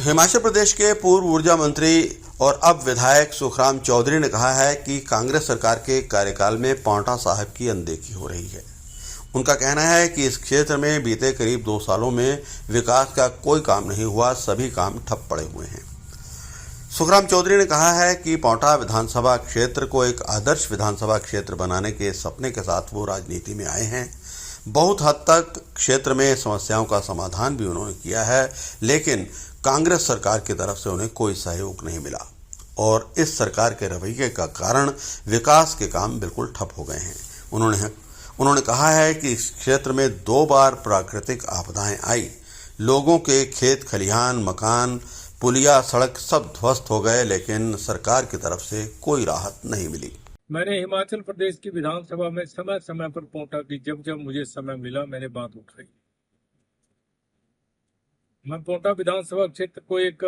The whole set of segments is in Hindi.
हिमाचल प्रदेश के पूर्व ऊर्जा मंत्री और अब विधायक सुखराम चौधरी ने कहा है कि कांग्रेस सरकार के कार्यकाल में पांवटा साहिब की अनदेखी हो रही है। उनका कहना है कि इस क्षेत्र में बीते करीब 2 सालों में विकास का कोई काम नहीं हुआ, सभी काम ठप पड़े हुए हैं। सुखराम चौधरी ने कहा है कि पांवटा विधानसभा क्षेत्र को एक आदर्श विधानसभा क्षेत्र बनाने के सपने के साथ वो राजनीति में आए हैं। बहुत हद तक क्षेत्र में समस्याओं का समाधान भी उन्होंने किया है, लेकिन कांग्रेस सरकार की तरफ से उन्हें कोई सहयोग नहीं मिला और इस सरकार के रवैये का कारण विकास के काम बिल्कुल ठप हो गए हैं। उन्होंने कहा है कि इस क्षेत्र में 2 बार प्राकृतिक आपदाएं आई, लोगों के खेत खलिहान, मकान, पुलिया, सड़क सब ध्वस्त हो गए, लेकिन सरकार की तरफ से कोई राहत नहीं मिली। मैंने हिमाचल प्रदेश की विधानसभा में समय समय पर पांवटा की जब मुझे समय मिला मैंने बात उठाई। मैं पांवटा विधानसभा क्षेत्र को एक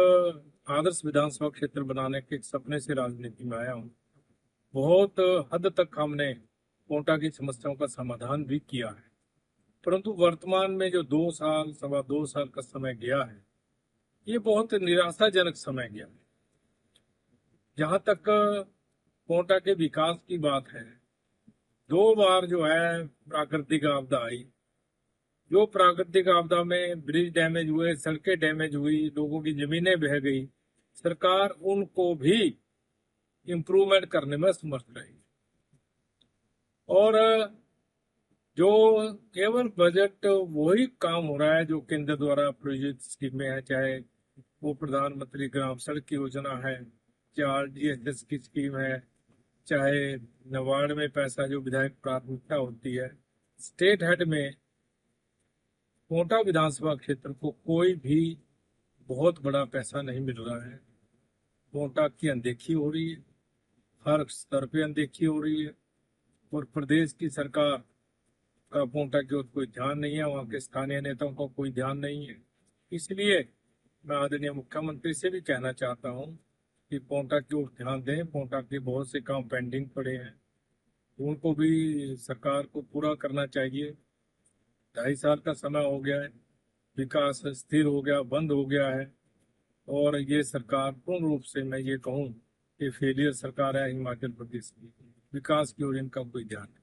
आदर्श विधानसभा क्षेत्र बनाने के सपने से राजनीति में आया हूँ। बहुत हद तक हमने पांवटा की समस्याओं का समाधान भी किया है, परंतु वर्तमान में जो 2 साल, 2.25 साल का समय गया है, ये बहुत निराशाजनक समय गया है। जहां तक पांवटा के विकास की बात है, 2 बार जो है प्राकृतिक आपदा आई। जो प्राकृतिक आपदा में ब्रिज डैमेज हुए, सड़कें डैमेज हुई, लोगों की जमीनें बह गई, सरकार उनको भी इम्प्रूवमेंट करने में समर्थ रही। और जो केवल बजट वही काम हो रहा है जो केंद्र द्वारा प्रायोजित स्कीमें हैं, चाहे वो प्रधानमंत्री ग्राम सड़क योजना है, चाहे RDSS की स्कीम है, चाहे नाबार्ड में पैसा जो विधायक प्राथमिकता होती है। स्टेट हेड में पांवटा विधानसभा क्षेत्र को कोई भी बहुत बड़ा पैसा नहीं मिल रहा है। पांवटा की अनदेखी हो रही है, हर स्तर पे अनदेखी हो रही है और प्रदेश की सरकार का पांवटा की ओर कोई ध्यान नहीं है, वहाँ के स्थानीय नेताओं का कोई ध्यान नहीं है। इसलिए मैं आदरणीय मुख्यमंत्री से भी कहना चाहता हूँ कि पांवटा की ओर ध्यान दें। पांवटा के बहुत से काम पेंडिंग पड़े हैं, उनको भी सरकार को पूरा करना चाहिए। 2.5 साल का समय हो गया है, विकास स्थिर हो गया, बंद हो गया है और ये सरकार पूर्ण रूप से मैं ये कहूँ कि फेलियर सरकार है हिमाचल प्रदेश की। विकास की ओर इनका कोई ध्यान नहीं।